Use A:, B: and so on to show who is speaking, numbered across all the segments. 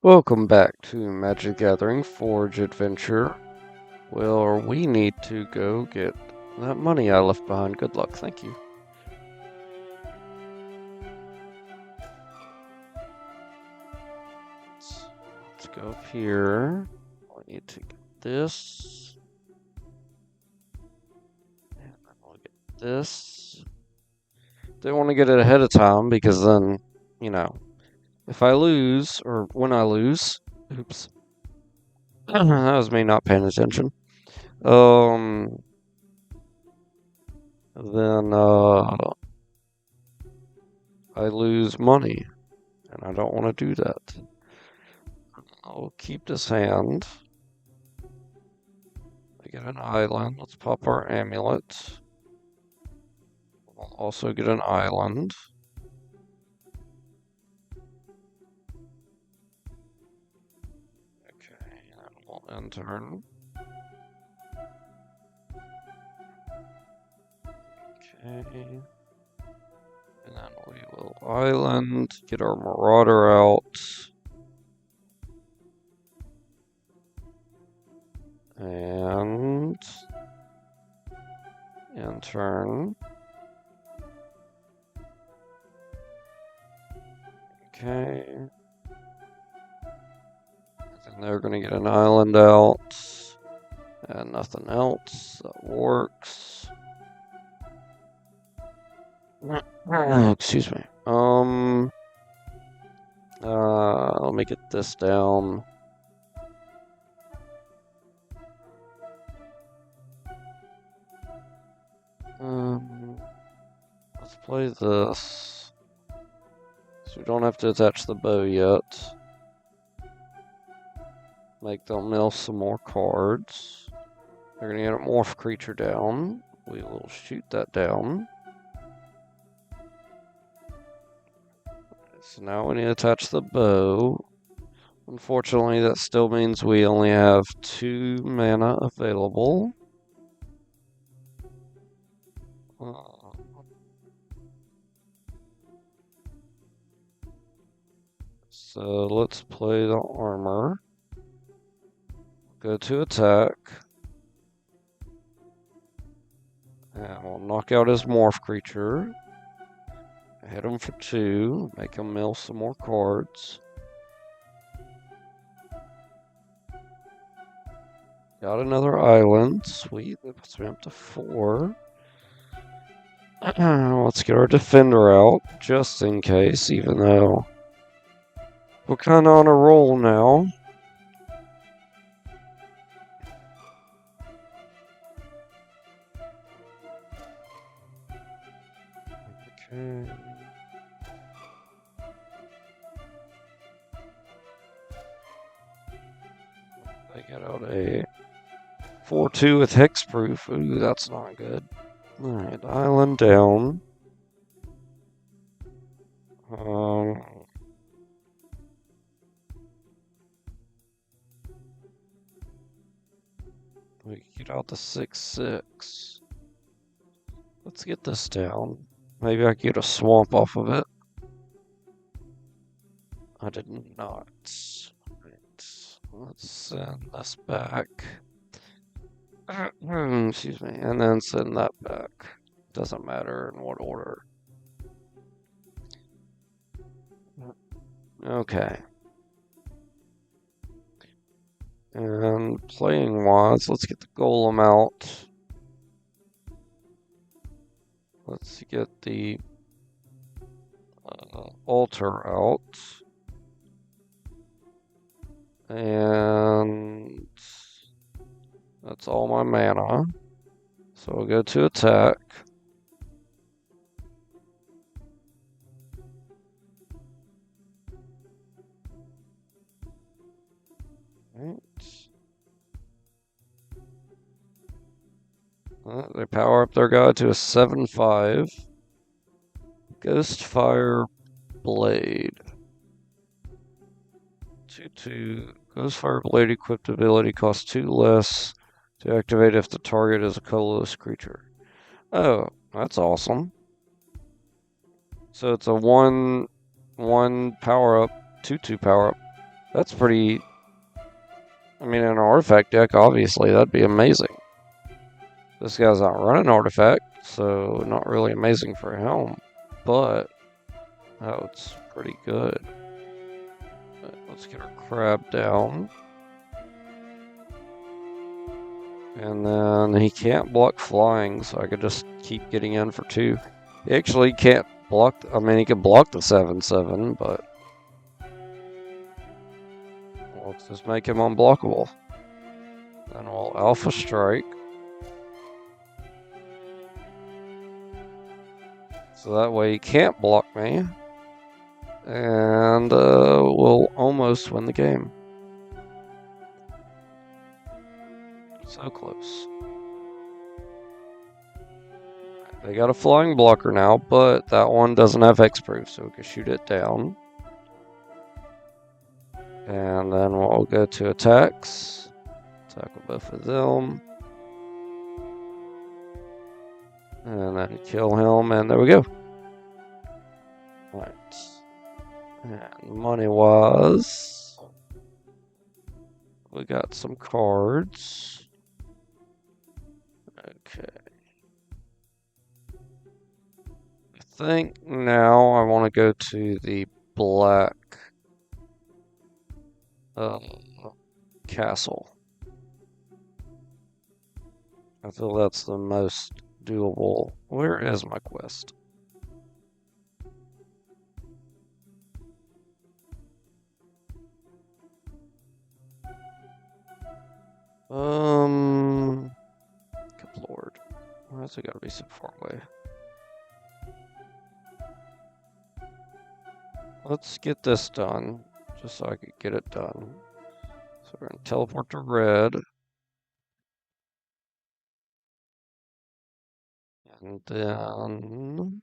A: Welcome back to Magic Gathering Forge Adventure. Well, we need to go get that money I left behind. Good luck, thank you. Let's go up here. We need to get this. And then we'll get this. Don't want to get it ahead of time because then, if I lose, or when I lose, oops. That was me not paying attention. Then, I lose money, and I don't want to do that. I'll keep this hand. We get an island. Let's pop our amulet. We'll also get an island. Okay, and we'll end turn. Okay. And then we will island, get our marauder out. And end turn. Okay. And they're gonna get an island out. And nothing else. That works. Excuse me. Let me get this down. Let's play this. So we don't have to attach the bow yet. Make them mill some more cards. They're gonna get a morph creature down. We will shoot that down. So now we need to attach the bow. Unfortunately, that still means we only have 2 mana available. So let's play the armor. Go to attack. And we'll knock out his morph creature. Hit him for 2. Make him mill some more cards. Got another island. Sweet. That puts me up to 4. Let's get our defender out, just in case, even though we're kind of on a roll now. Okay. I get out a 4/2 with hexproof. Ooh, that's not good. Alright, island down. We get out the 6/6. Let's get this down. Maybe I can get a swamp off of it. I did not. Right. Let's send this back. Excuse me. And then send that back. Doesn't matter in what order. Okay. And playing wise, let's get the golem out. Let's get the altar out. And that's all my mana. So we'll go to attack. Right. They power up their guy to a 7/5. Ghostfire Blade. 2/2. Ghostfire Blade equipped ability costs 2 less to activate if the target is a colorless creature. Oh, that's awesome. So it's a 1/1 power up, 2/2 power up. That's pretty... I mean, in an artifact deck, obviously, that'd be amazing. This guy's not running artifact, so not really amazing for him. But, oh, it's pretty good. Let's get our crab down. And then he can't block flying, so I could just keep getting in for 2. He actually can't block... I mean, he could block the 7/7, but... let's just make him unblockable. Then we'll Alpha Strike. So that way he can't block me. And we'll almost win the game. So close. They got a flying blocker now, but that one doesn't have Hexproof, so we can shoot it down. And then we'll go to attacks. Attack with both of them. And then kill him, and there we go. Alright. And money-wise, we got some cards. Okay. I think now I want to go to the black castle. I feel that's the most doable. Where is my quest? Good lord. Why has it gotta be so far away? Let's get this done, just so I could get it done. So we're gonna teleport to red. And then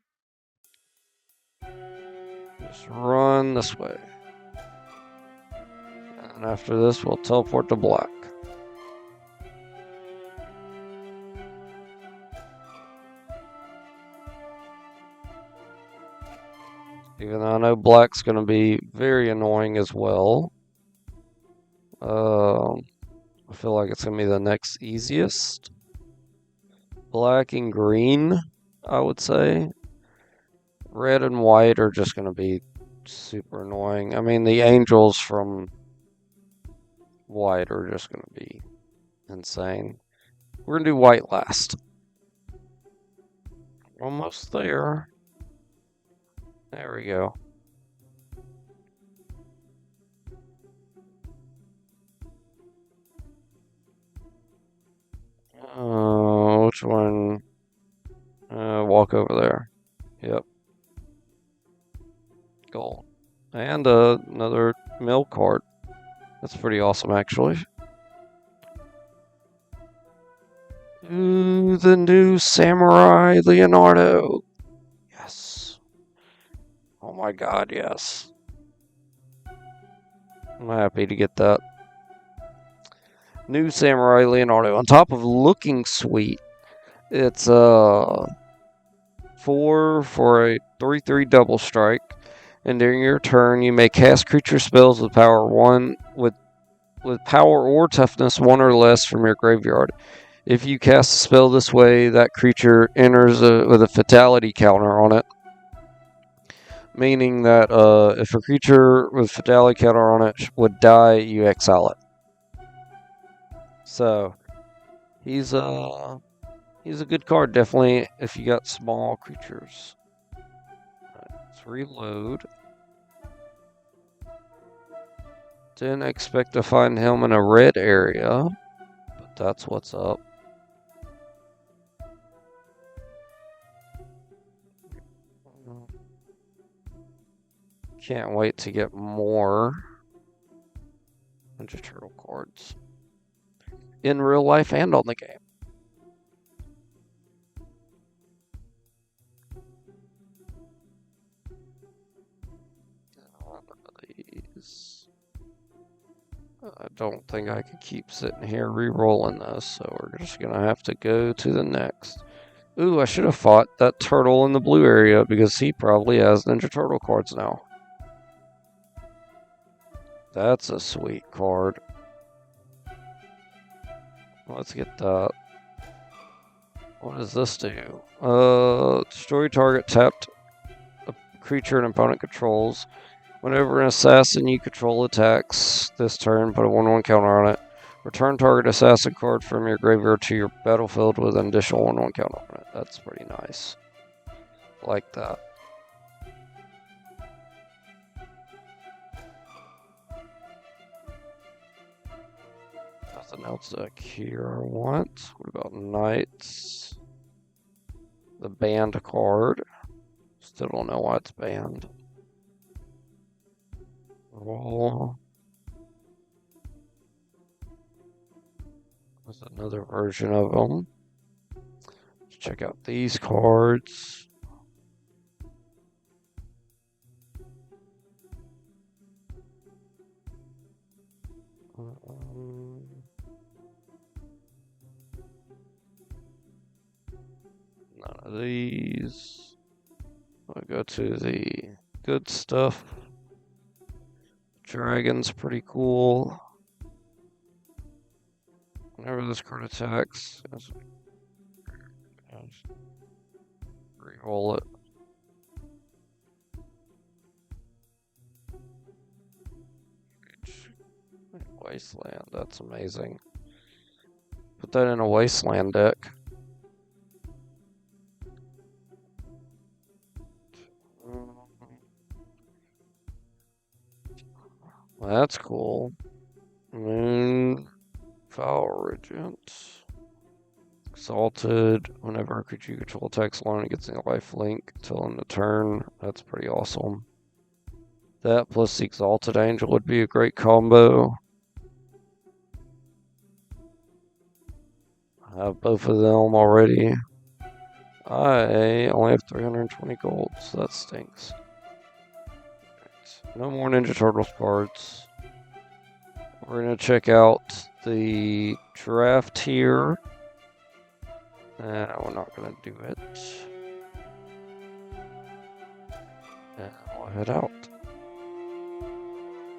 A: just run this way. And after this, we'll teleport to black. Even though I know black's going to be very annoying as well. I feel like it's going to be the next easiest. Black and green, I would say. Red and white are just going to be super annoying. I mean, the angels from white are just going to be insane. We're going to do white last. Almost there. There we go. Which one? Walk over there. Yep. Gold. And another mill card. That's pretty awesome, actually. Ooh, the new Samurai Leonardo. Yes. Oh my god, yes. I'm happy to get that. New Samurai Leonardo. On top of looking sweet, it's 4 for a 3/3 double strike. And during your turn, you may cast creature spells with power 1 with power or toughness 1 or less from your graveyard. If you cast a spell this way, that creature enters with a fatality counter on it. Meaning that if a creature with fatality counter on it would die, you exile it. So he's a good card, definitely, if you got small creatures. Let's reload. Didn't expect to find him in a red area, but that's what's up. Can't wait to get more Ninja Turtle cards in real life and on the game. I don't think I can keep sitting here re-rolling this, so we're just gonna have to go to the next. Ooh, I should have fought that turtle in the blue area because he probably has Ninja Turtle cards now. That's a sweet card. Let's get that. What does this do? Destroy target tapped a creature an opponent controls. Whenever an assassin you control attacks this turn, put a 1/1 counter on it. Return target assassin card from your graveyard to your battlefield with an additional 1/1 counter on it. That's pretty nice. Like that. Nothing else back here I want. What about Knights? The banned card. Still don't know why it's banned. Roll. There's another version of them. Let's check out these cards. None of these. I'll go to the good stuff. Dragon's pretty cool. Whenever this card attacks, re-roll it. Wasteland, that's amazing. Put that in a Wasteland deck. Well, that's cool. Moon, Foul Regent. Exalted. Whenever a creature you control attacks alone, it gets a life link until end of turn. That's pretty awesome. That plus the Exalted Angel would be a great combo. I have both of them already. I only have 320 gold, so that stinks. Right. No more Ninja Turtles cards. We're going to check out the draft here. We're not going to do it. And we'll head out.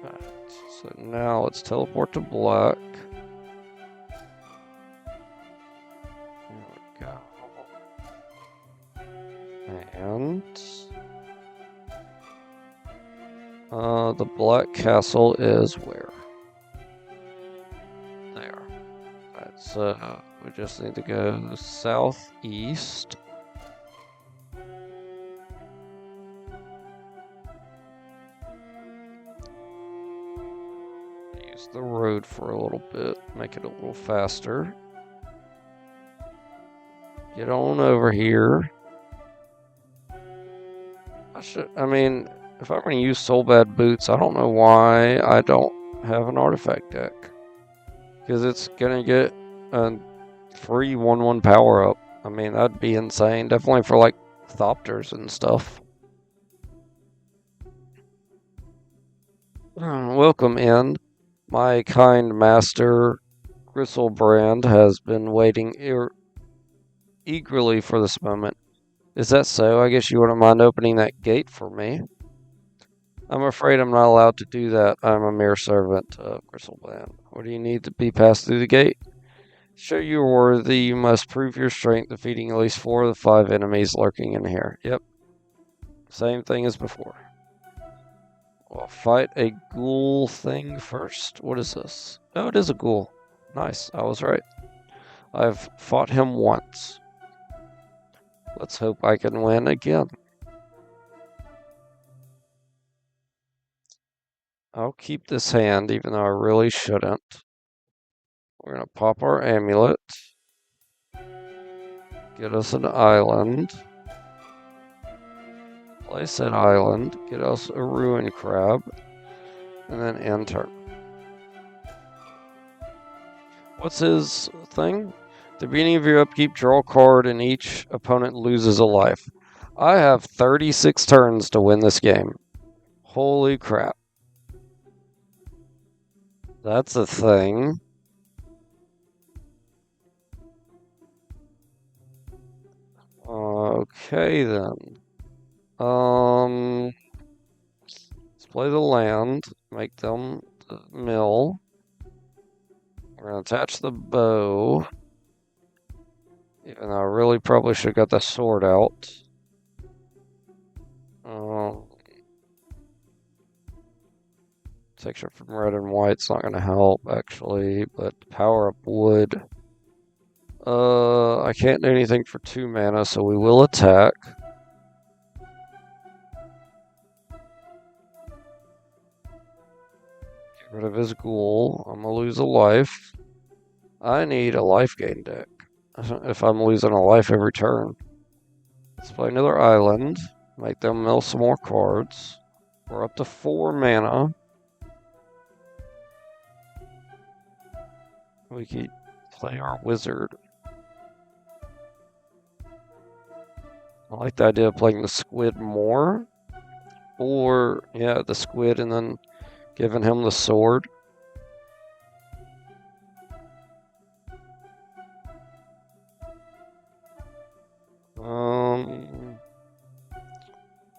A: Alright, so now let's teleport to black. There we go. And the Black Castle is where? There. Alright, so we just need to go southeast. Use the road for a little bit, make it a little faster. Get on over here. I mean, if I'm going to use Soul Bad Boots, I don't know why I don't have an artifact deck. Because it's going to get a free 1/1 power up. I mean, that'd be insane. Definitely for like Thopters and stuff. Welcome in. My kind master, Gristlebrand, has been waiting eagerly for this moment. Is that so? I guess you wouldn't mind opening that gate for me. I'm afraid I'm not allowed to do that. I'm a mere servant of Gristlebrand. What do you need to be passed through the gate? Show you're worthy, you must prove your strength, defeating at least 4 of the 5 enemies lurking in here. Yep. Same thing as before. We'll fight a ghoul thing first. What is this? Oh, it is a ghoul. Nice, I was right. I've fought him once. Let's hope I can win again. I'll keep this hand, even though I really shouldn't. We're going to pop our amulet. Get us an island. Place that island. Get us a ruin crab. And then enter. What's his thing? At the beginning of your upkeep, draw a card and each opponent loses a life. I have 36 turns to win this game. Holy crap. That's a thing. Okay then. Let's play the land. Make them the mill. We're going to attach the bow. Even though I really probably should have got the sword out. Section from red and white's not going to help, actually, but power up wood. I can't do anything for 2 mana, so we will attack. Get rid of his ghoul. I'm going to lose a life. I need a life gain deck if I'm losing a life every turn. Let's play another island. Make them mill some more cards. We're up to 4 mana. We can play our wizard. I like the idea of playing the squid more. Or, yeah, the squid and then giving him the sword.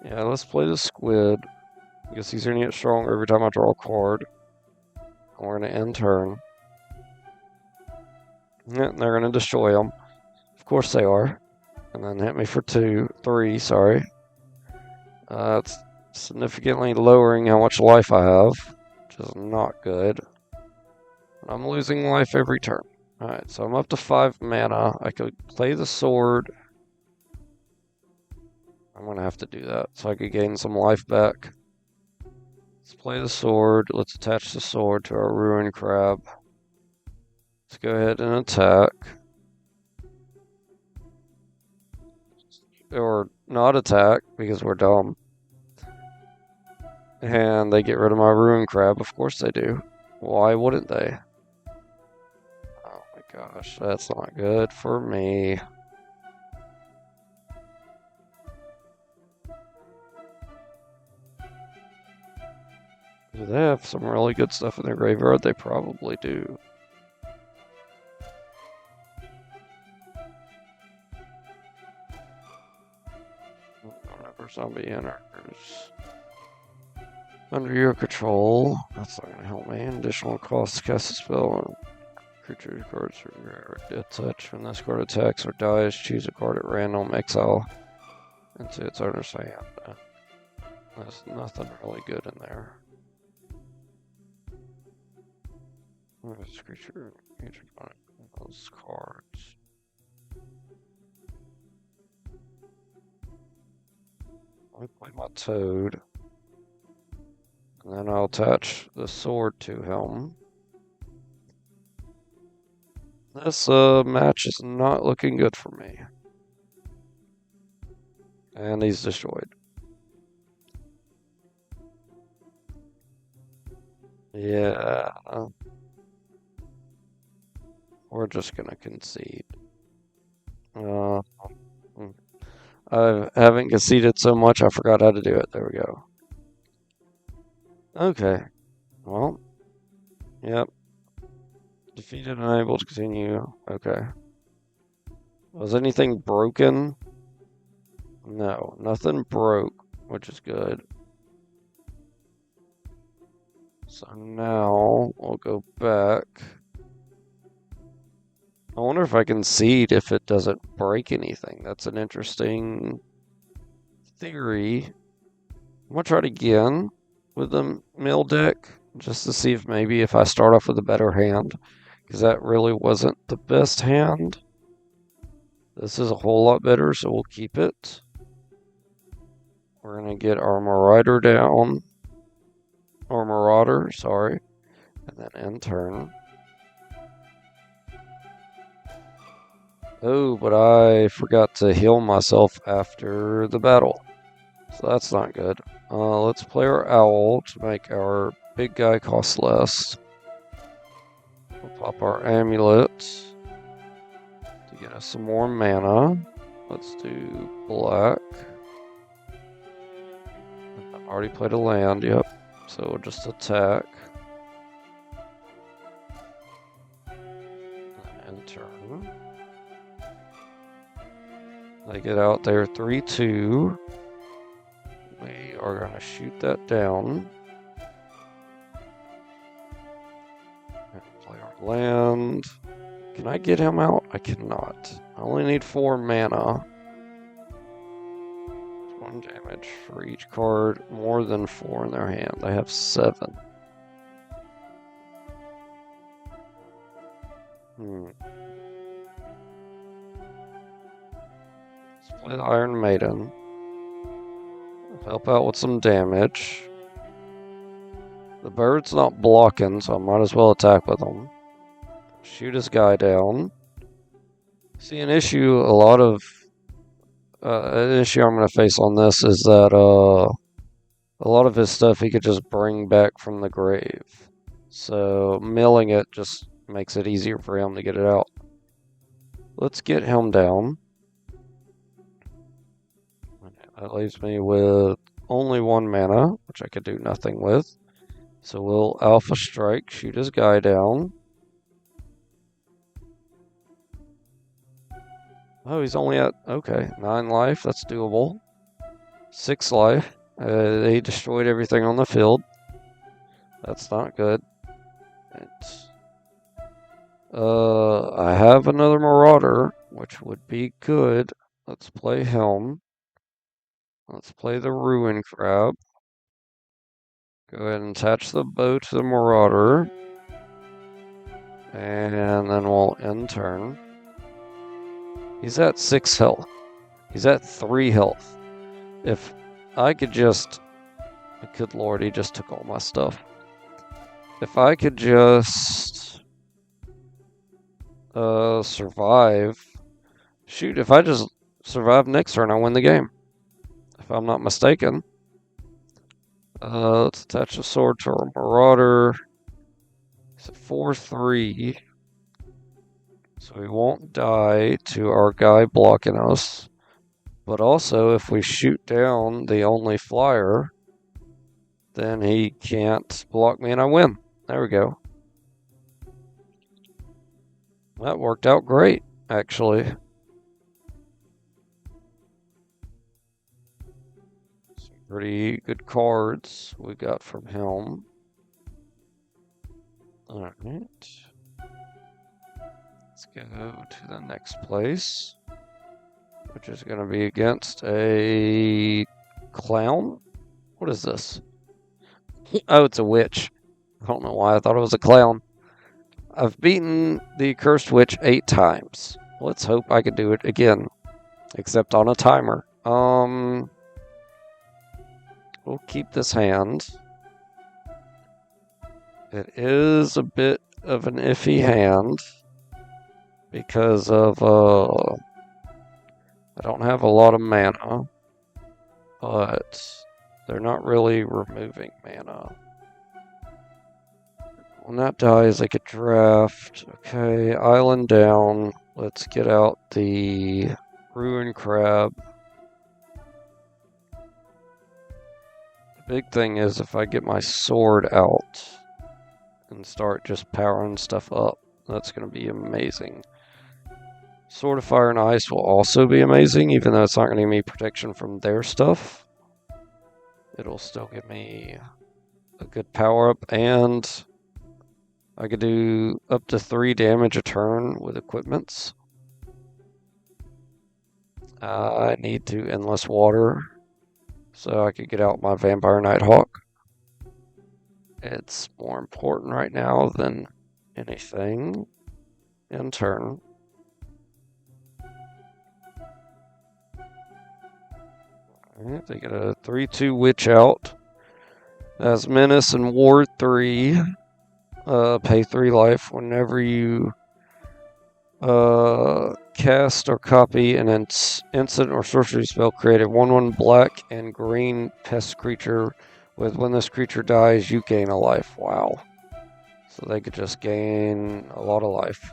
A: Yeah, let's play the squid. I guess he's going to get stronger every time I draw a card. And we're going to end turn. Yeah, they're going to destroy him. Of course they are. And then hit me for 3, sorry. It's significantly lowering how much life I have, which is not good. I'm losing life every turn. Alright, so I'm up to 5 mana. I could play the sword. I'm going to have to do that so I could gain some life back. Let's play the sword. Let's attach the sword to our ruined crab. Let's go ahead and attack. Or not attack, because we're dumb. And they get rid of my ruined crab. Of course they do. Why wouldn't they? Oh my gosh, that's not good for me. Do they have some really good stuff in their graveyard? They probably do. Whenever zombie enters under your control, that's not going to help me. Additional cost to cast a spell on creature cards from your death touch. When this card attacks or dies, choose a card at random, exile into its owner's hand. There's nothing really good in there. This creature, those cards. Let me play my toad. And then I'll attach the sword to him. This match is not looking good for me. And he's destroyed. Yeah. We're just gonna concede. I haven't conceded so much I forgot how to do it. There we go. Okay. Well. Yep. Defeated and unable to continue. Okay. Was anything broken? No. Nothing broke, which is good. So now we'll go back. I wonder if I can seed if it doesn't break anything. That's an interesting theory. I'm going to try it again with the mill deck, just to see if maybe if I start off with a better hand, because that really wasn't the best hand. This is a whole lot better, so we'll keep it. We're going to get our Marauder down. Or Marauder, sorry. And then end turn. Oh, but I forgot to heal myself after the battle. So that's not good. Let's play our owl to make our big guy cost less. We'll pop our amulet to get us some more mana. Let's do black. I've already played a land, yep. So we'll just attack. And turn. They get out there 3-2. We are going to shoot that down. Play our land. Can I get him out? I cannot. I only need 4 mana. 1 damage for each card more than 4 in their hand. I have 7. Let's play the Iron Maiden. Help out with some damage. The bird's not blocking, so I might as well attack with him. Shoot his guy down. See, an issue I'm going to face on this is that a lot of his stuff he could just bring back from the grave. So milling it just makes it easier for him to get it out. Let's get him down. That leaves me with only 1 mana, which I could do nothing with. So we'll Alpha Strike, shoot his guy down. Oh, he's only at, okay, 9 life, that's doable. 6 life. They destroyed everything on the field. That's not good. I have another Marauder, which would be good. Let's play Helm. Let's play the Ruin Crab. Go ahead and attach the bow to the Marauder. And then we'll end turn. He's at 6 health. He's at 3 health. If I could just... Good lord, he just took all my stuff. If I could just... survive... Shoot, if I just survive next turn, I win the game. If I'm not mistaken. Let's attach a sword to our Marauder. It's a 4/3. So we won't die to our guy blocking us. But also, if we shoot down the only flyer, then he can't block me and I win. There we go. That worked out great, actually. Some pretty good cards we got from him. Alright. Let's go to the next place, which is going to be against a clown. What is this? Oh, it's a witch. I don't know why I thought it was a clown. I've beaten the Cursed Witch 8 times. Let's hope I can do it again, except on a timer. We'll keep this hand. It is a bit of an iffy hand because of I don't have a lot of mana, but they're not really removing mana. When that dies, I could draft. Okay, island down. Let's get out the Ruin Crab. The big thing is if I get my sword out and start just powering stuff up, that's going to be amazing. Sword of Fire and Ice will also be amazing, even though it's not going to give me protection from their stuff. It'll still give me a good power-up, and I could do up to 3 damage a turn with equipments. I need to Endless Water so I could get out my Vampire Nighthawk. It's more important right now than anything. In turn. Alright, they get a 3/2 Witch out. That's Menace and Ward 3. Pay 3 life whenever you cast or copy an instant or sorcery spell. Create a 1/1 black and green pest creature with when this creature dies, you gain a life. Wow. So they could just gain a lot of life.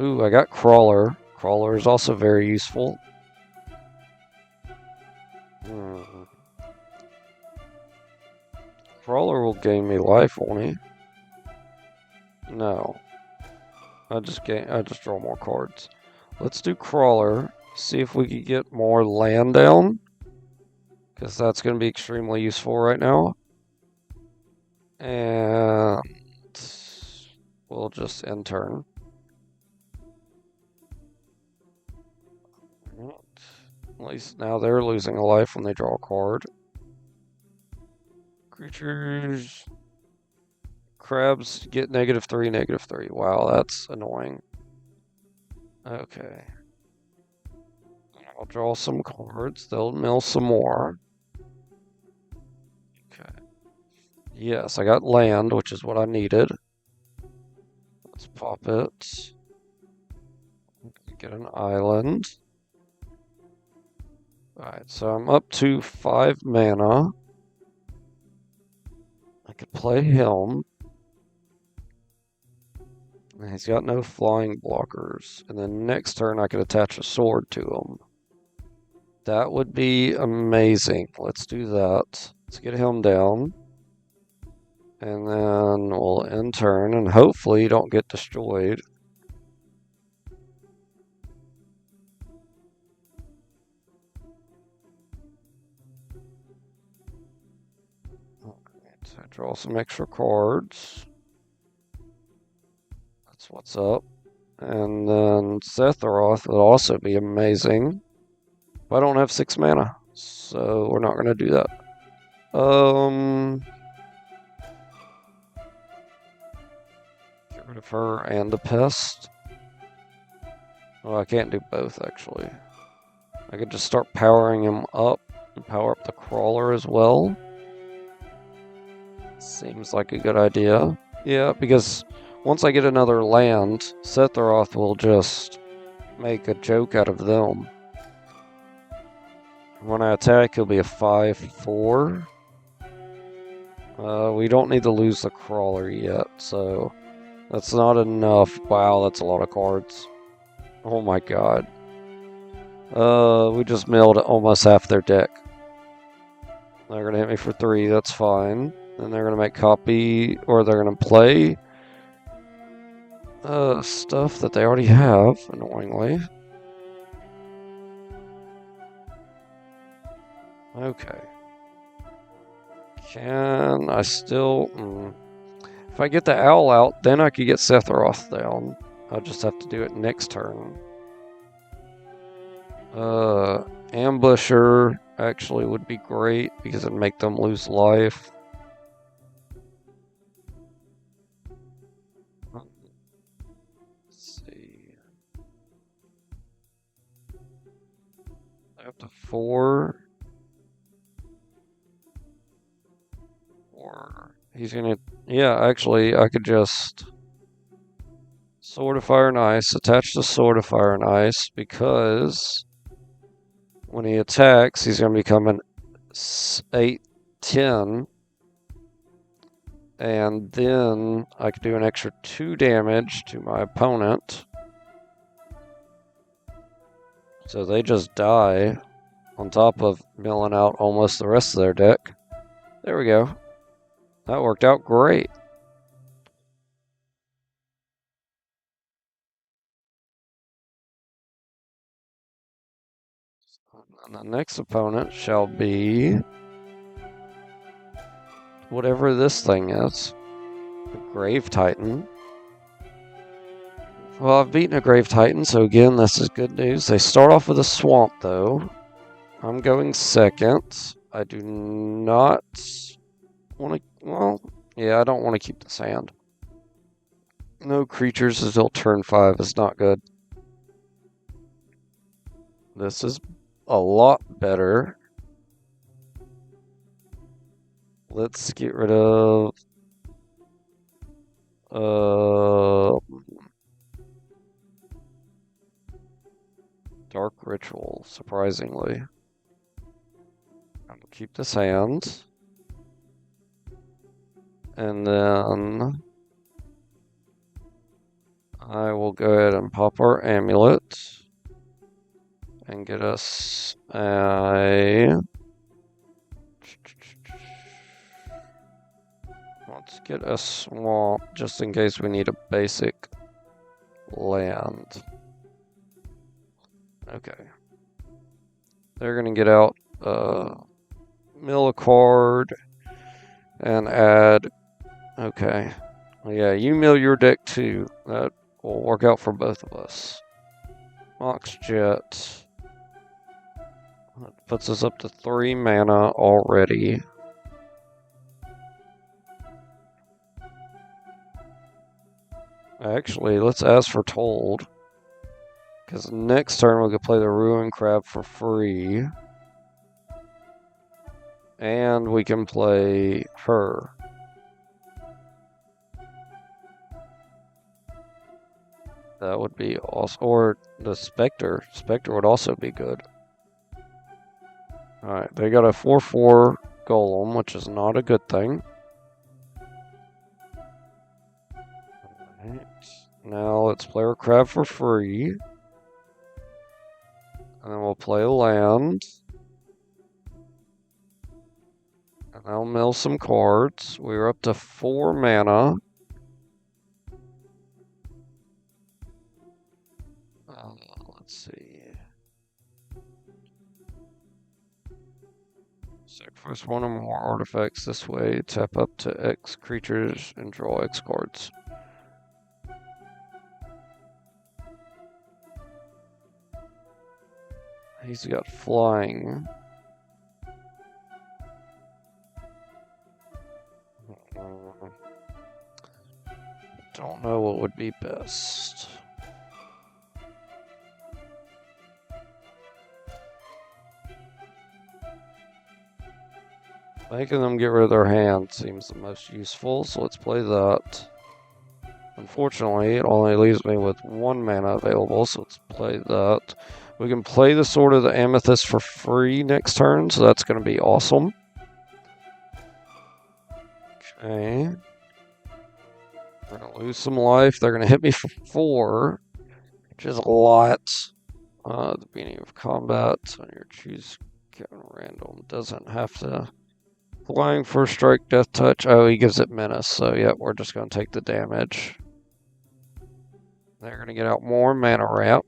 A: Ooh, I got Crawler. Crawler is also very useful. Crawler will gain me life, won't he? No. I just draw more cards. Let's do Crawler. See if we can get more land down, because that's going to be extremely useful right now. And we'll just end turn. At least now they're losing a life when they draw a card. Creatures. Crabs get -3, -3. Wow, that's annoying. Okay. I'll draw some cards. They'll mill some more. Okay. Yes, I got land, which is what I needed. Let's pop it. Get an island. Alright, so I'm up to 5 mana. I could play him. And he's got no flying blockers. And then next turn I could attach a sword to him. That would be amazing. Let's do that. Let's get him down. And then we'll end turn and hopefully don't get destroyed. Okay, so draw some extra cards. That's what's up. And then Setharoth would also be amazing. But I don't have 6 mana, so we're not going to do that. Get rid of her and the pest. Oh, I can't do both, actually. I could just start powering him up and power up the crawler as well. Seems like a good idea. Yeah, because once I get another land, Setharoth will just make a joke out of them. When I attack, he'll be a 5/4. We don't need to lose the crawler yet, so that's not enough. Wow, that's a lot of cards. Oh my god. We just milled almost half their deck. They're gonna hit me for 3, that's fine. Then they're gonna make copy, or they're gonna play stuff that they already have, annoyingly. Okay. Can I still... If I get the owl out, then I could get Setharoth down. I'll just have to do it next turn. Ambusher actually would be great because it'd make them lose life. Let's see. Up to 4. Or he's gonna... Yeah, actually, I could just... Sword of Fire and Ice, attach the Sword of Fire and Ice, because when he attacks, he's going to become an 8/10, and then I could do an extra 2 damage to my opponent. So they just die, on top of milling out almost the rest of their deck. There we go. That worked out great. And the next opponent shall be whatever this thing is. A Grave Titan. Well, I've beaten a Grave Titan, so again, this is good news. They start off with a swamp, though. I'm going second. I do not want to... Well, yeah, I don't want to keep the sand. No creatures until turn 5 is not good. This is a lot better. Let's get rid of... Dark Ritual, surprisingly. I'll keep this hand. And then I will go ahead and pop our amulet and get us a... Let's get a swamp just in case we need a basic land. Okay. They're gonna get out mill a card and add... Okay. Yeah, you mill your deck too. That will work out for both of us. Mox Jet. That puts us up to 3 mana already. Actually, let's ask for Told. Because next turn we could play the Ruin Crab for free. And we can play her. That would be awesome. Or the Spectre. Spectre would also be good. Alright, they got a 4/4 Golem, which is not a good thing. Alright, now let's play our crab for free. And then we'll play a land. And I'll mill some cards. We're up to 4 mana. Let's see. Sacrifice 1 or more artifacts this way. Tap up to X creatures and draw X cards. He's got flying. Don't know what would be best. Making them get rid of their hand seems the most useful, so let's play that. Unfortunately, it only leaves me with 1 mana available, so let's play that. We can play the Sword of the Amethyst for free next turn, so that's going to be awesome. Okay. We're going to lose some life. They're going to hit me for 4, which is a lot. The beginning of combat on your choose random doesn't have to. Flying first strike, death touch. Oh, he gives it menace, so yeah, we're just going to take the damage. They're going to get out more mana ramp.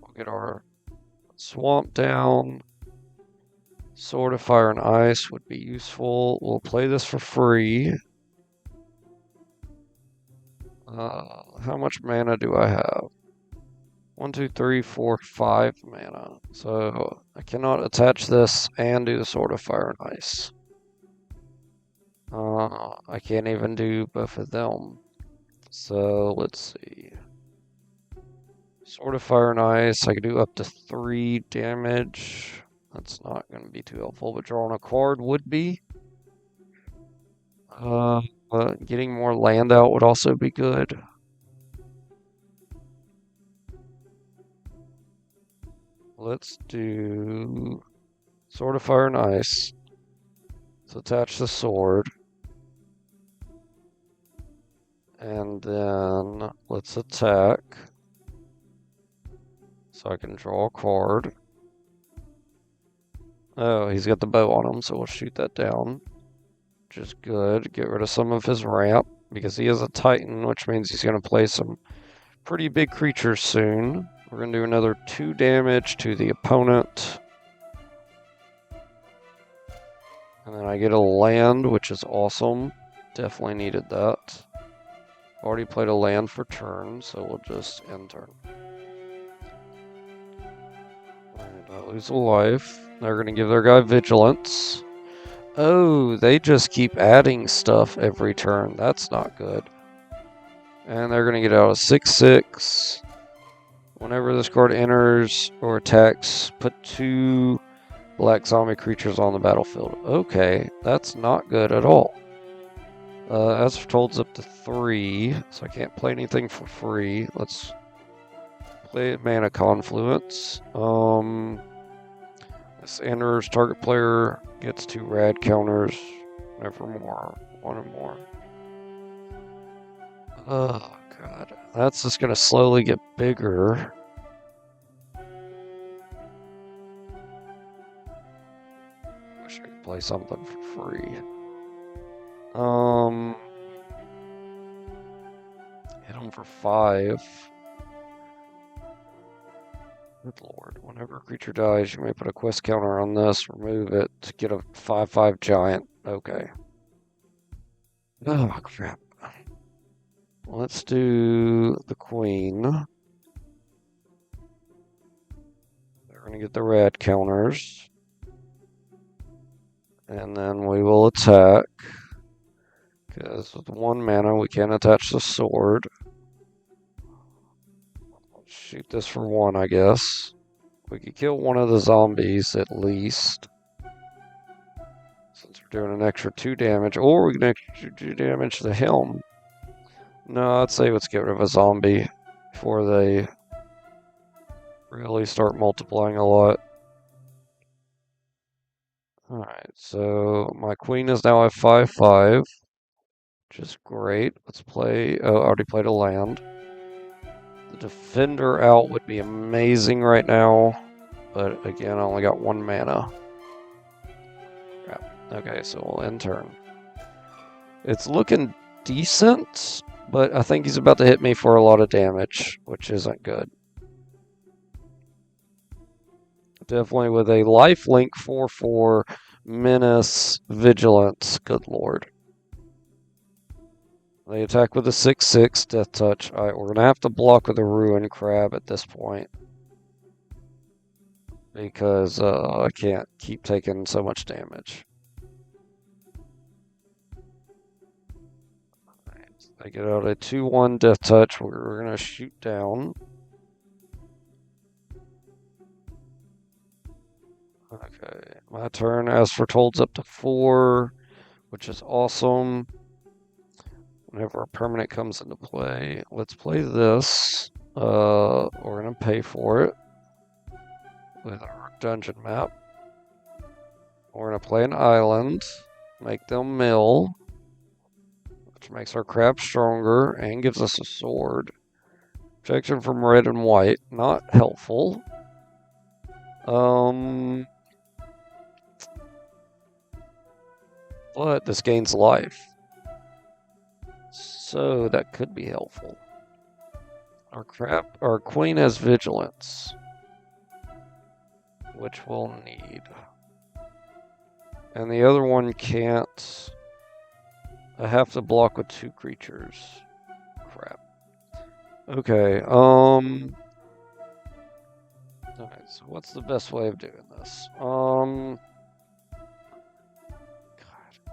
A: We'll get our swamp down. Sword of Fire and Ice would be useful. We'll play this for free. How much mana do I have? 1, 2, 3, 4, 5 mana. So I cannot attach this and do the Sword of Fire and Ice. I can't even do both of them. So let's see. Sword of Fire and Ice, I could do up to 3 damage. That's not going to be too helpful, but drawing a card would be. Getting more land out would also be good. Let's do Sword of Fire and Ice. Let's attach the sword. And then let's attack. So I can draw a card. Oh, he's got the bow on him, so we'll shoot that down. Which is good. Get rid of some of his ramp, because he is a Titan, which means he's going to play some pretty big creatures soon. We're going to do another 2 damage to the opponent. And then I get a land, which is awesome. Definitely needed that. Already played a land for turn, so we'll just end turn. Alright, I lose a life. They're going to give their guy vigilance. Oh, they just keep adding stuff every turn. That's not good. And they're going to get out a 6/6. Whenever this card enters or attacks, put 2 black zombie creatures on the battlefield. Okay, that's not good at all. As foretold's up to 3, so I can't play anything for free. Let's play Mana Confluence. This enters, target player gets 2 rad counters, nevermore, 1 or more. Oh god, that's just gonna slowly get bigger. Wish I could play something for free. Hit him for 5. Good lord. Whenever a creature dies, you may put a quest counter on this, remove it to get a 5/5 giant. Okay. Oh, crap. Let's do the queen. They're going to get the red counters. And then we will attack. Because with 1 mana, we can't attach the sword. Let's shoot this for 1, I guess. We could kill one of the zombies at least. Since we're doing an extra 2 damage. Or we can extra 2 damage to the helm. No, I'd say let's get rid of a zombie before they really start multiplying a lot. Alright, so my queen is now at 5/5, which is great. Let's play. Oh, I already played a land. The defender out would be amazing right now, but again, I only got 1 mana. Crap. Okay, so we'll end turn. It's looking decent, but I think he's about to hit me for a lot of damage, which isn't good. Definitely with a lifelink 4/4 menace vigilance. Good lord. They attack with a 6/6 death touch. Alright, we're gonna have to block with a ruin crab at this point. Because I can't keep taking so much damage. Alright, I get out a 2/1 death touch. We're gonna shoot down. Okay, my turn. As foretold's up to 4, which is awesome. Whenever a permanent comes into play, let's play this. We're gonna pay for it with our dungeon map. We're gonna play an island, make them mill, which makes our crab stronger and gives us a sword. Protection from red and white, not helpful. But this gains life. So that could be helpful. Our queen has vigilance, which we'll need. And the other one can't. I have to block with 2 creatures. Crap. Okay, Alright, so what's the best way of doing this?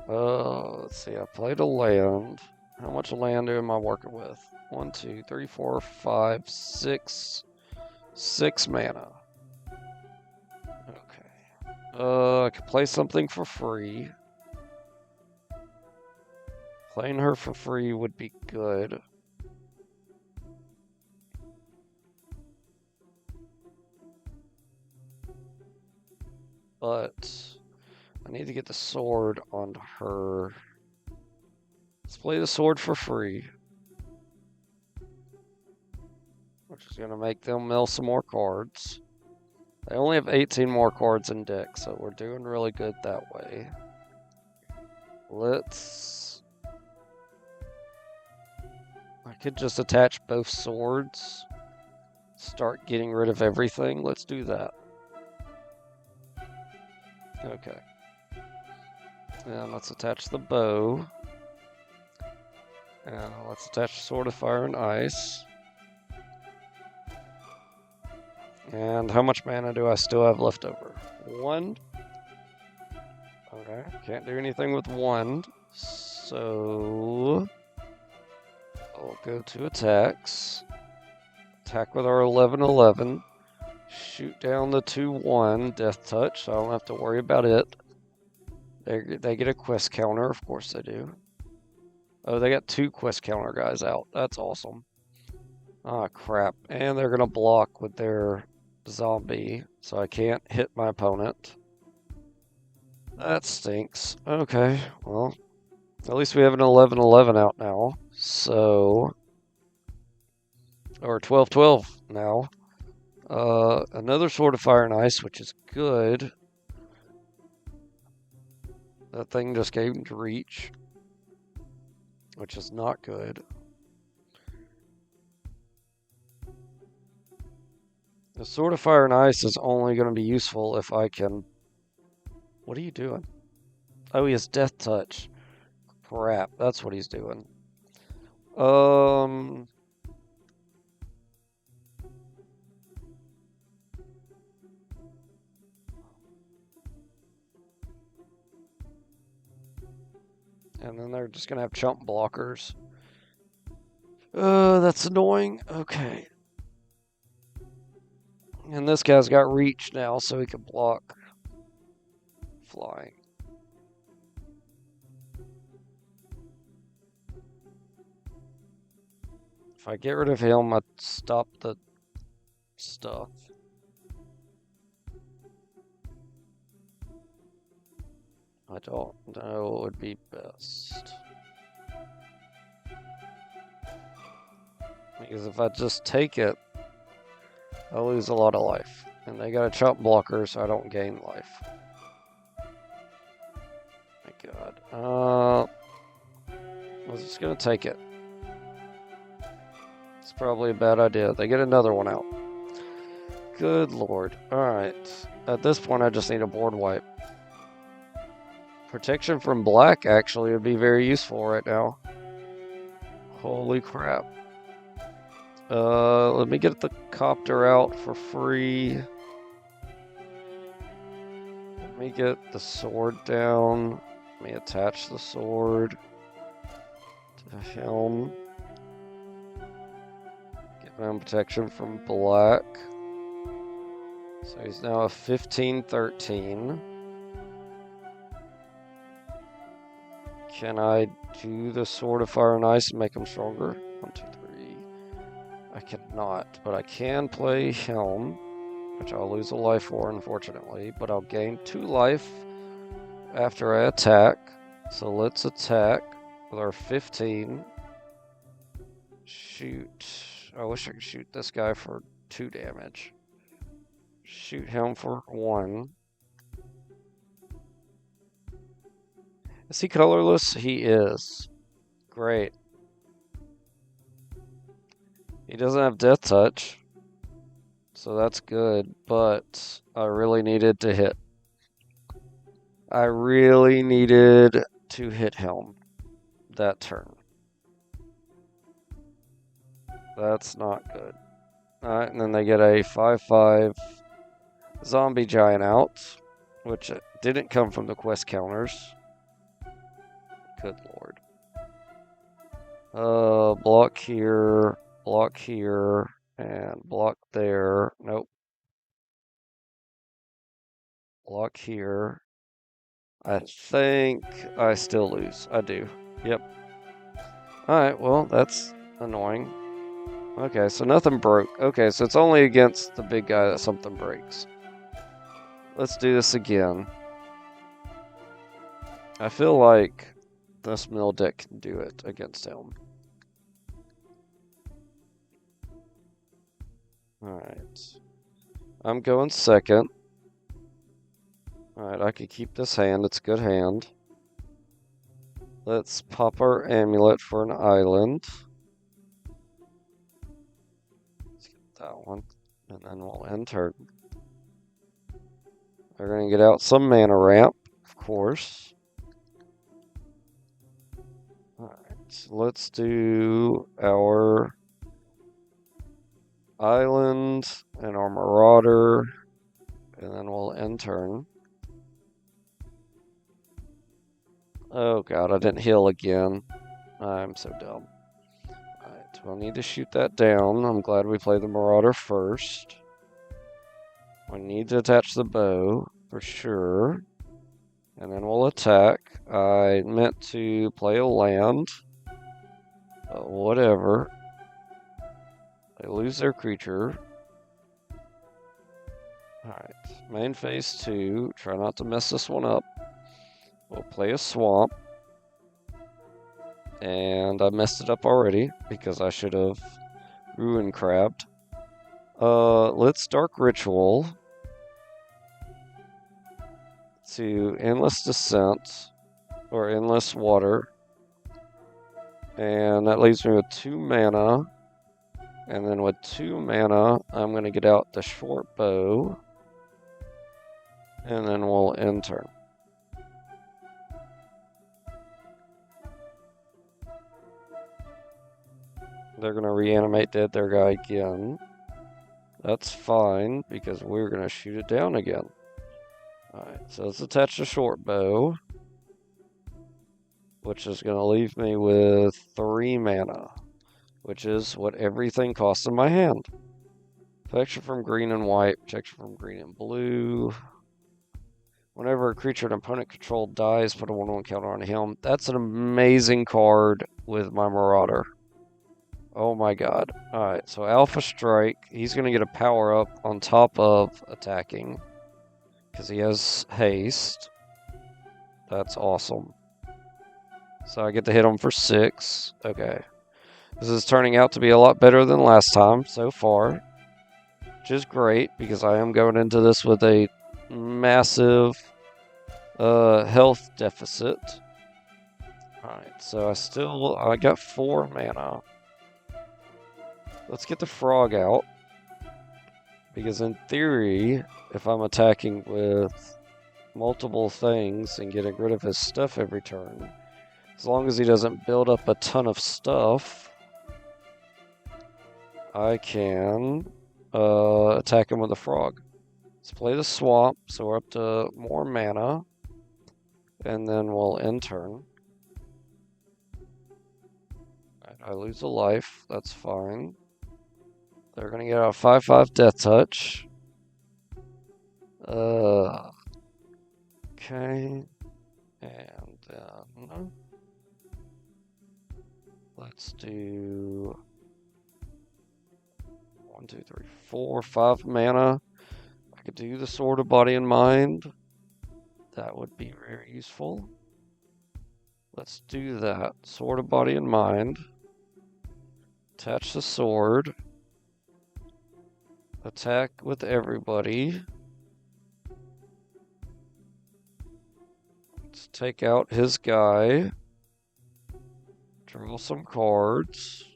A: Let's see, I played a land. How much land am I working with? 1, 2, 3, 4, 5, 6. 6 mana. Okay. I could play something for free. Playing her for free would be good. But I need to get the sword onto her. Let's play the sword for free. Which is going to make them mill some more cards. They only have 18 more cards in deck, so we're doing really good that way. I could just attach both swords. Start getting rid of everything. Let's do that. Okay. And let's attach the bow. And let's attach Sword of Fire and Ice. And how much mana do I still have left over? 1. Okay, can't do anything with 1. So I'll go to attacks. Attack with our 11/11. Shoot down the 2/1 death touch, so I don't have to worry about it. They get a quest counter, of course they do. Oh, they got 2 quest counter guys out. That's awesome. Ah, crap. And they're gonna block with their zombie, so I can't hit my opponent. That stinks. Okay, well, at least we have an 11/11 out now. So, or 12/12 now. Another Sword of Fire and Ice, which is good. That thing just gained reach, which is not good. The Sword of Fire and Ice is only going to be useful if I can... What are you doing? Oh, he has Death Touch. crap. That's what he's doing. And then they're just going to have chump blockers. That's annoying. Okay. And this guy's got reach now, so he can block flying. If I get rid of him, I stop the stuff. I don't know what would be best. Because if I just take it, I lose a lot of life. And they got a chump blocker, so I don't gain life. My god. I was just gonna take it. It's probably a bad idea. They get another one out. Good lord. Alright. At this point, I just need a board wipe. Protection from black actually would be very useful right now. Holy crap. Let me get the copter out for free. Let me get the sword down. Let me attach the sword to the helm. Give him protection from black. So he's now a 15-13. Can I do the Sword of Fire and Ice and make him stronger? 1, 2, 3. I cannot, but I can play Helm, which I'll lose a life for, unfortunately, but I'll gain 2 life after I attack. So let's attack with our 15. Shoot. I wish I could shoot this guy for 2 damage. Shoot him for 1. Is he colorless? He is. Great. He doesn't have Death Touch, so that's good, but I really needed to hit. I really needed to hit Helm that turn. That's not good. Alright, and then they get a 5/5 zombie giant out, which didn't come from the quest counters. Good lord. Block here, and block there. Nope. Block here. I think I still lose. I do. Yep. Alright, well, that's annoying. Okay, so nothing broke. Okay, so it's only against the big guy that something breaks. Let's do this again. I feel like this mill deck can do it against him. Alright. I'm going second. Alright, I could keep this hand. It's a good hand. Let's pop our amulet for an island. Let's get that one. And then we'll end turn. We're going to get out some mana ramp, of course. Alright, let's do our island and our marauder, and then we'll end turn. Oh god, I didn't heal again. I'm so dumb. Alright, we'll need to shoot that down. I'm glad we played the marauder first. We need to attach the bow, for sure. And then we'll attack. I meant to play a land. But whatever. They lose their creature. Alright, main phase 2. Try not to mess this one up. We'll play a swamp. And I messed it up already because I should have ruin crabbed. Let's Dark Ritual to Endless Descent or Endless Water. And that leaves me with 2 mana. And then with 2 mana, I'm going to get out the short bow. And then we'll end turn. They're going to reanimate their guy again. That's fine, because we're going to shoot it down again. Alright, so let's attach the short bow, which is going to leave me with 3 mana, which is what everything costs in my hand. Protection from green and white, protection from green and blue. Whenever a creature an opponent controlled dies, put a 1/1 counter on him. That's an amazing card with my Marauder. Oh my god. Alright, so Alpha Strike, he's going to get a power up on top of attacking, because he has haste. That's awesome. So I get to hit him for 6. Okay. This is turning out to be a lot better than last time so far, which is great, because I am going into this with a massive health deficit. Alright, so I got 4 mana. Let's get the frog out, because in theory, if I'm attacking with multiple things and getting rid of his stuff every turn, as long as he doesn't build up a ton of stuff, I can attack him with a frog. Let's play the swamp, so we're up to more mana, and then we'll end turn. I lose a life, that's fine. They're gonna get a 5/5 Death Touch. Okay. And then let's do 1, 2, 3, 4, 5 mana. I could do the Sword of Body and Mind. That would be very useful. Let's do that. Sword of Body and Mind. Attach the sword. Attack with everybody. Let's take out his guy. Draw some cards.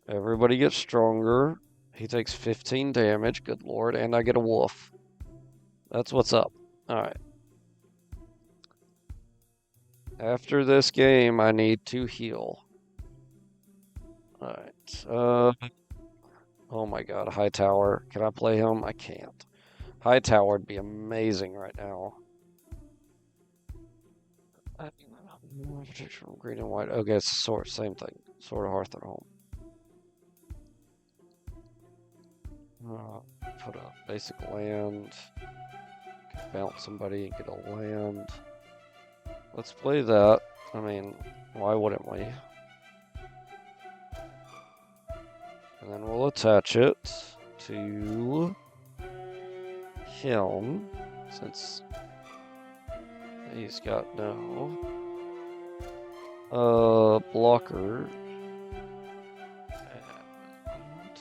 A: Everybody gets stronger. He takes 15 damage, good lord, and I get a wolf. That's what's up. Alright. After this game, I need to heal. Alright. Oh my god, Hightower. Can I play him? I can't. Hightower would be amazing right now. Protection from green and white. Okay, it's sword, same thing. Sword of Hearth at home. Put a basic land. Bounce somebody and get a land. Let's play that. I mean, why wouldn't we? And then we'll attach it to him, since he's got no blocker. And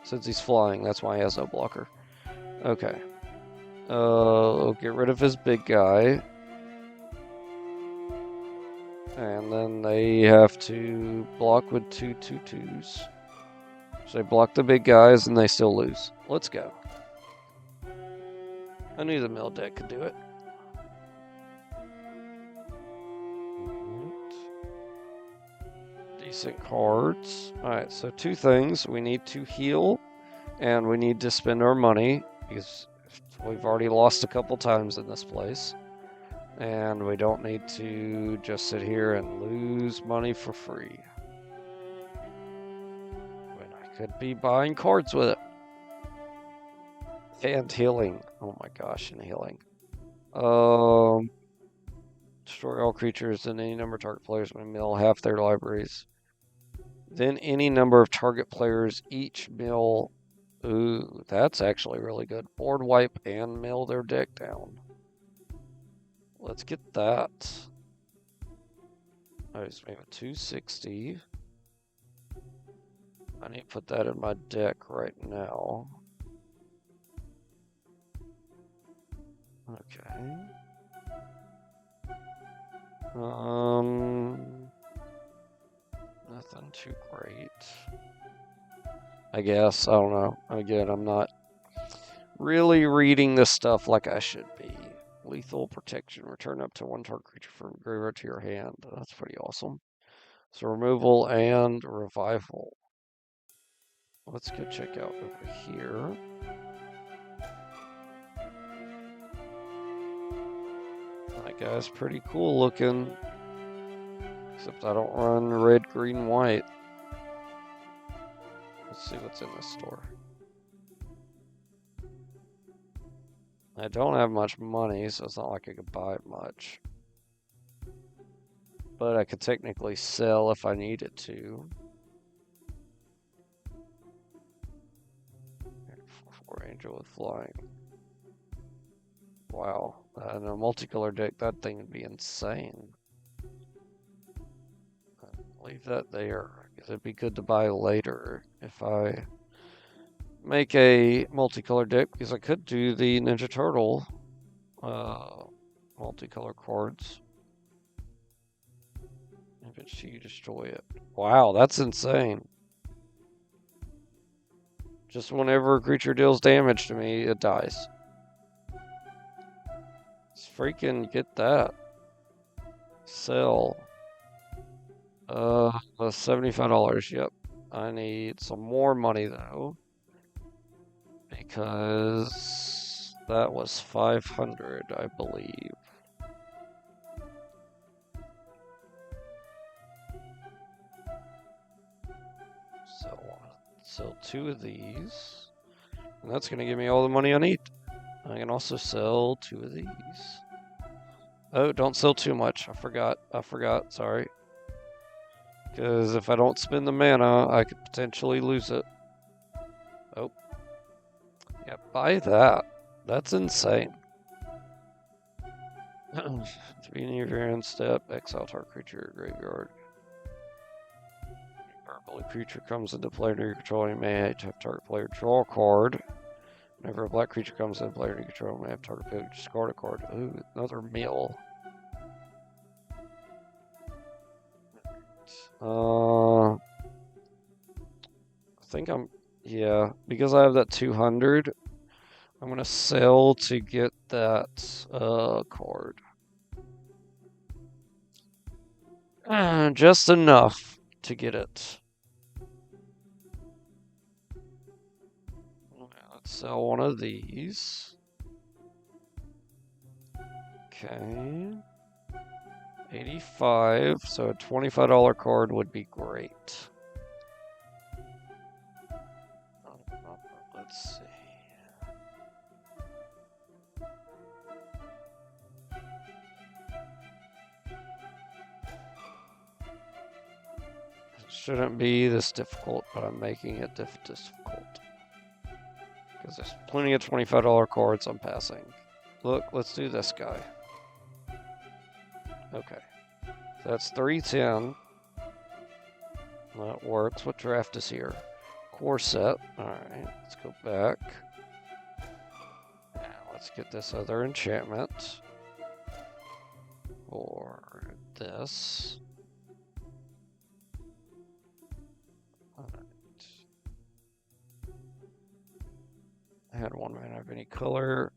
A: since he's flying, that's why he has no blocker. Okay. Get rid of his big guy. And then they have to block with 2 2/2s. So they block the big guys and they still lose. Let's go. I knew the mill deck could do it. Decent cards. Alright, so 2 things. We need to heal, and we need to spend our money, because we've already lost a couple times in this place. And we don't need to just sit here and lose money for free, when I could be buying cards with it. And healing. Oh my gosh, and healing. Destroy all creatures and any number of target players may mill half their libraries. Then any number of target players each mill. Ooh, that's actually really good. Board wipe and mill their deck down. Let's get that. I just made a 260. I need to put that in my deck right now. Okay. Nothing too great, I guess. I don't know. Again, I'm not really reading this stuff like I should be. Lethal protection. Return up to 1 target creature from graveyard to your hand. That's pretty awesome. So removal and revival. Let's go check out over here. That guy's pretty cool looking. Except I don't run red, green, white. Let's see what's in this store. I don't have much money, so it's not like I could buy much. But I could technically sell if I needed to. 4 angel with flying. Wow. In a multicolor deck, that thing would be insane. Leave that there, because it'd be good to buy later if I make a multicolor deck, because I could do the Ninja Turtle multicolor cards. If it's you, destroy it. Wow, that's insane. Just whenever a creature deals damage to me, it dies. Let's freaking get that. Sell. $75. Yep. I need some more money though, because that was 500, I believe. Sell 2 of these, and that's gonna give me all the money I need. I can also sell 2 of these. Oh, don't sell too much. I forgot. Sorry. Because if I don't spend the mana, I could potentially lose it. Oh. Yeah, buy that. That's insane. At the beginning of your end step, exile target creature graveyard. Purple creature comes into play under your control, you may have target player draw a card. Whenever a black creature comes into play under your control, you may have target player discard a card. Ooh, another mill. I think yeah, because I have that 200, I'm gonna sell to get that card. Just enough to get it. Let's sell one of these. Okay. 85, so a $25 card would be great. Let's see. It shouldn't be this difficult, but I'm making it difficult. Because there's plenty of $25 cards I'm passing. Look, let's do this guy. Okay. So that's 310. That works. What draft is here? Core set. Alright, let's go back. Now let's get this other enchantment. Or this. Alright. Add 1 mana of any color.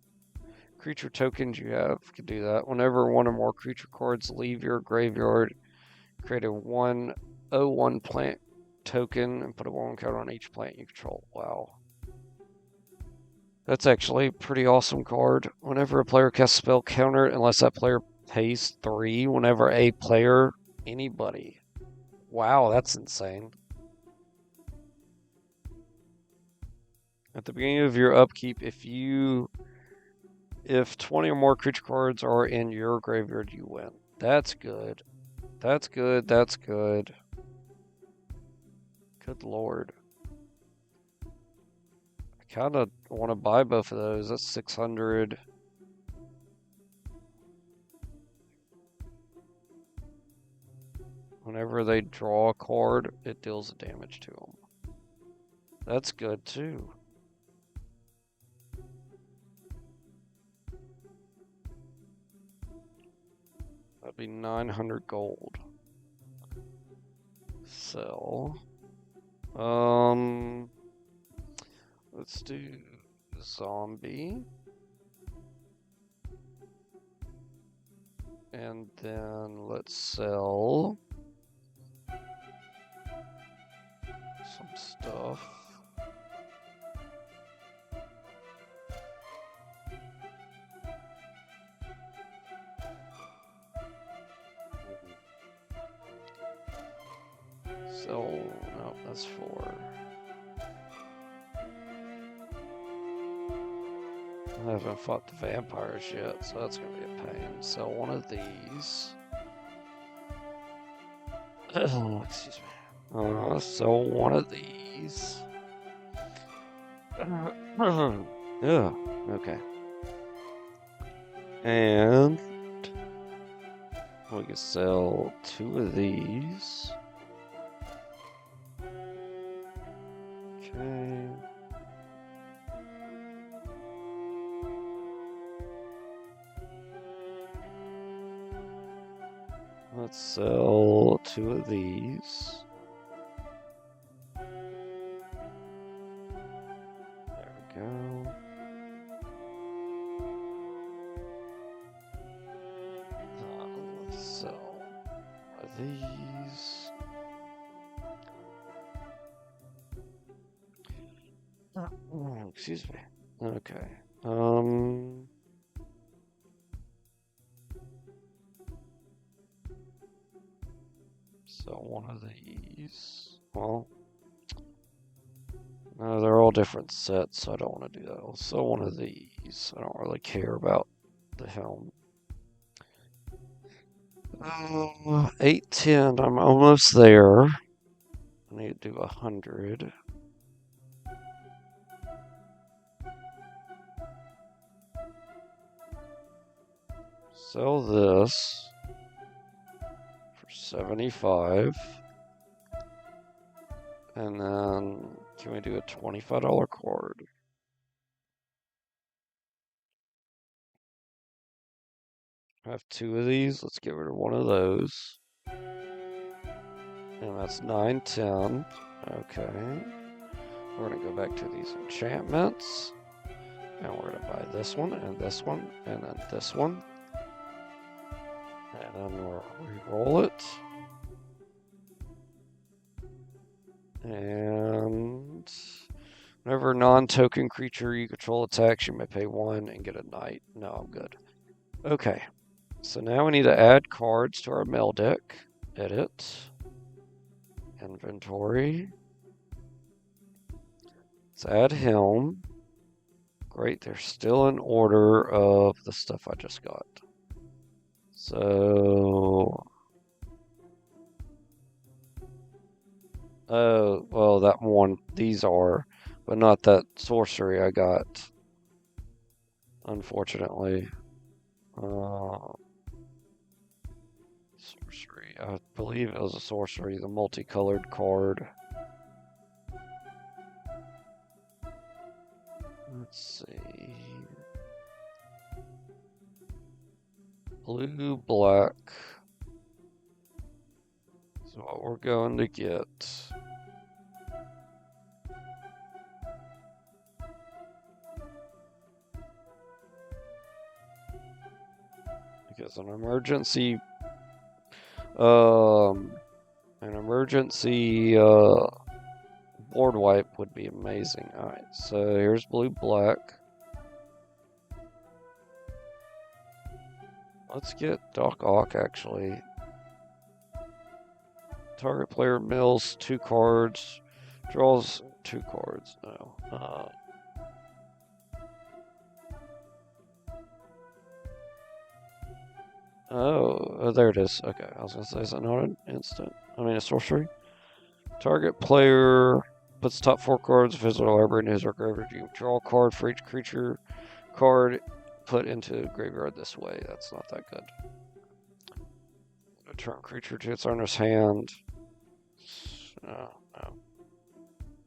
A: Creature tokens you have can do that. Whenever 1 or more creature cards leave your graveyard, create a 1/01 plant token and put a 1 counter on each plant you control. Wow. That's actually a pretty awesome card. Whenever a player casts a spell, counter it unless that player pays 3. Whenever a player, anybody. Wow, that's insane. At the beginning of your upkeep, if 20 or more creature cards are in your graveyard, you win. That's good. That's good. That's good. Good lord. I kind of want to buy both of those. That's 600. Whenever they draw a card, it deals damage to them. That's good too. That'd be 900 gold. Sell. Let's do zombie. And then let's sell some stuff. So, no, that's 4. I haven't fought the vampires yet, so that's going to be a pain. Sell one of these. Excuse me. Sell one of these. Yeah, okay. And we can sell 2 of these. Okay. Let's sell 2 of these. There we go. Let's sell these. Oh, excuse me. Okay. So one of these. Well, no, they're all different sets, so I don't want to do that. I'll sell one of these. I don't really care about the helm. 810. I'm almost there. I need to do 100. Sell this for 75. And then, can we do a $25 card? I have 2 of these. Let's get rid of one of those. And that's 910. Okay. We're going to go back to these enchantments. And we're going to buy this one, and this one, and then this one. And then we'll re-roll it. And whenever a non-token creature you control attacks, you may pay 1 and get a knight. No, I'm good. Okay. So now we need to add cards to our mail deck. Edit. Inventory. Let's add Helm. Great, they're still in order of the stuff I just got. So... oh, well, that one, these are, but not that sorcery I got, unfortunately. Sorcery, I believe it was a sorcery, the multicolored card. Let's see. Blue, black. So what we're going to get. Because an emergency board wipe would be amazing. Alright, so here's blue, black. Let's get Doc Ock, actually. Target player mills 2 cards, draws 2 cards. No. Oh, there it is. Okay, I was gonna say, is that not an instant? I mean, a sorcery. Target player puts top 4 cards of his library in his or graveyard. You draw a card for each creature card put into the graveyard this way. That's not that good. Return creature to its owner's hand. No.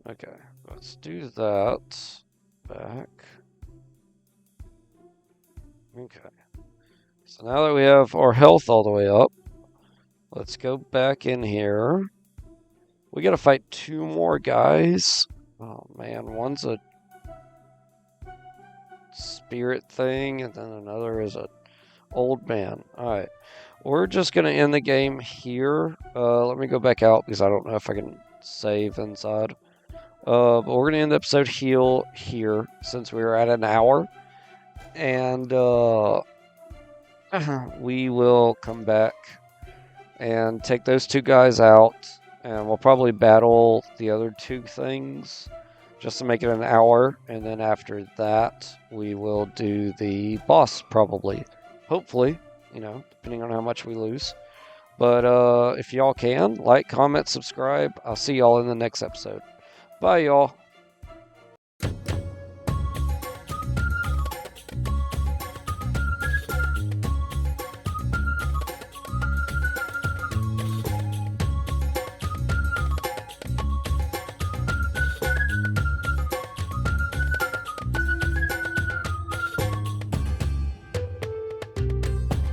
A: Okay, let's do that. Back. Okay. So now that we have our health all the way up, let's go back in here. We gotta fight 2 more guys. Oh man, one's a spirit thing, and then another is a old man. Alright, we're just gonna end the game here. Let me go back out because I don't know if I can save inside. But we're gonna end the episode here since we were at an hour, and we will come back and take those two guys out, and we'll probably battle the other two things just to make it an hour, and then after that we will do the boss, probably, hopefully, depending on how much we lose. But if y'all can, like, comment, subscribe. I'll see y'all in the next episode. Bye, y'all.